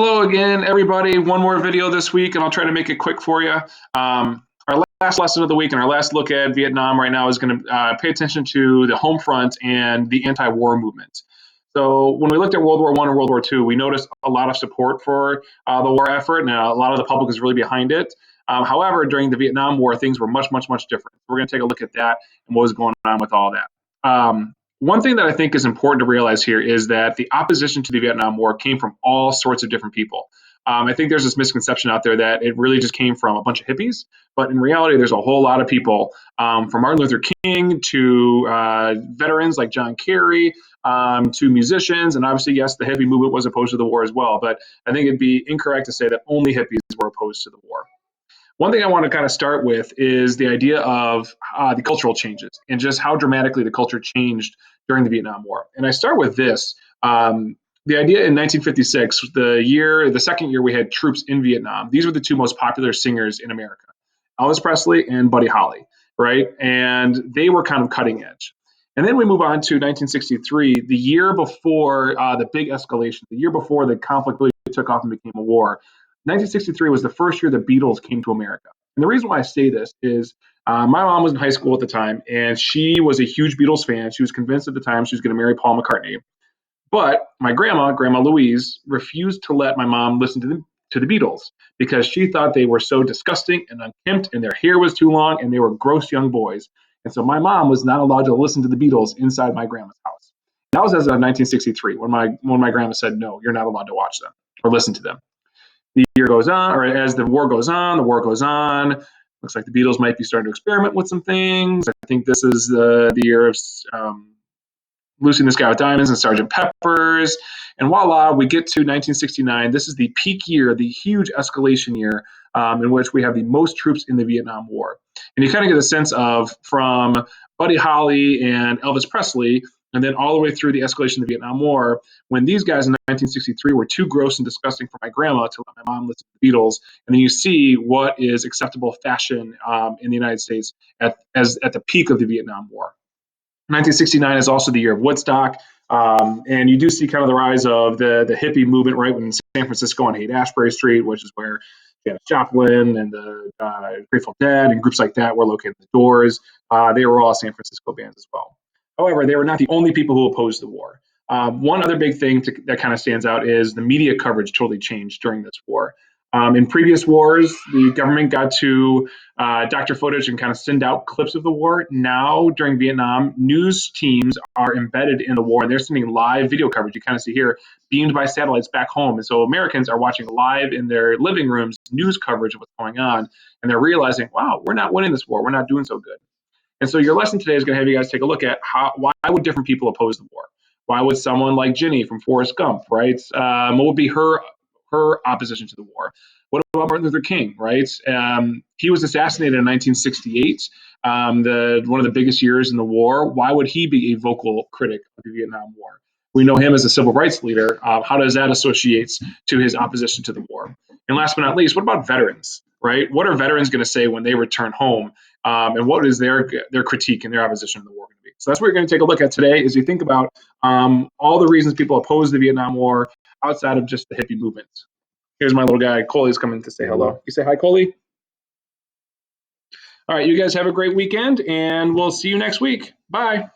Hello again, everybody. One more video this week, and I'll try to make it quick for you. Our last lesson of the week and our last look at Vietnam right now is going to pay attention to the home front and the anti-war movement. So when we looked at World War I and World War II, we noticed a lot of support for the war effort, and a lot of the public is really behind it. However, during the Vietnam War, things were much, much, much different. We're going to take a look at that and what was going on with all that. One thing that I think is important to realize here is that the opposition to the Vietnam War came from all sorts of different people. I think there's this misconception out there that it really just came from a bunch of hippies, but in reality, there's a whole lot of people, from Martin Luther King to veterans like John Kerry, to musicians, and obviously, yes, the hippie movement was opposed to the war as well. But I think it'd be incorrect to say that only hippies were opposed to the war. One thing I want to kind of start with is the idea of the cultural changes and just how dramatically the culture changed during the Vietnam War. And I start with this. The idea in 1956, the second year we had troops in Vietnam, these were the two most popular singers in America, Elvis Presley and Buddy Holly, right? And they were kind of cutting edge. And then we move on to 1963, the year before the big escalation, the year before the conflict really took off and became a war. 1963 was the first year the Beatles came to America. And the reason why I say this is my mom was in high school at the time, and she was a huge Beatles fan. She was convinced at the time she was going to marry Paul McCartney. But my Grandma Louise, refused to let my mom listen to the Beatles because she thought they were so disgusting and unkempt, and their hair was too long, and they were gross young boys. And so my mom was not allowed to listen to the Beatles inside my grandma's house. That was as of 1963 when my grandma said, no, you're not allowed to watch them or listen to them. The year goes on, or as the war goes on, Looks like the Beatles might be starting to experiment with some things. I think this is the year of Lucy in the Sky with Diamonds and Sgt. Pepper's. And voila, we get to 1969. This is the peak year, the huge escalation year, in which we have the most troops in the Vietnam War. And you kind of get a sense of, from Buddy Holly and Elvis Presley, and then all the way through the escalation of the Vietnam War, when these guys in 1963 were too gross and disgusting for my grandma to let my mom listen to the Beatles. And then you see what is acceptable fashion in the United States at the peak of the Vietnam War. 1969 is also the year of Woodstock. And you do see kind of the rise of the hippie movement, right, when San Francisco on Haight-Ashbury Street, which is where Janis Joplin and the Grateful Dead and groups like that were located. The Doors, they were all San Francisco bands as well. However, they were not the only people who opposed the war. One other big thing that kind of stands out is the media coverage totally changed during this war. In previous wars, the government got to doctor footage and kind of send out clips of the war. Now, during Vietnam, news teams are embedded in the war, and they're sending live video coverage. You kind of see here, beamed by satellites back home. And so Americans are watching live in their living rooms news coverage of what's going on, and they're realizing, wow, we're not winning this war. We're not doing so good. And so your lesson today is going to have you guys take a look at why would different people oppose the war? Why would someone like Ginny from Forrest Gump, right? What would be her opposition to the war? What about Martin Luther King, right? He was assassinated in 1968, one of the biggest years in the war. Why would he be a vocal critic of the Vietnam War? We know him as a civil rights leader. How does that associate to his opposition to the war? And last but not least, what about veterans, right? What are veterans going to say when they return home? And what is their critique and their opposition to the war going to be? So that's what we're going to take a look at today as you think about all the reasons people oppose the Vietnam War outside of just the hippie movement. Here's my little guy. Coley's coming to say hello. You say hi, Coley? All right, you guys have a great weekend, and we'll see you next week. Bye.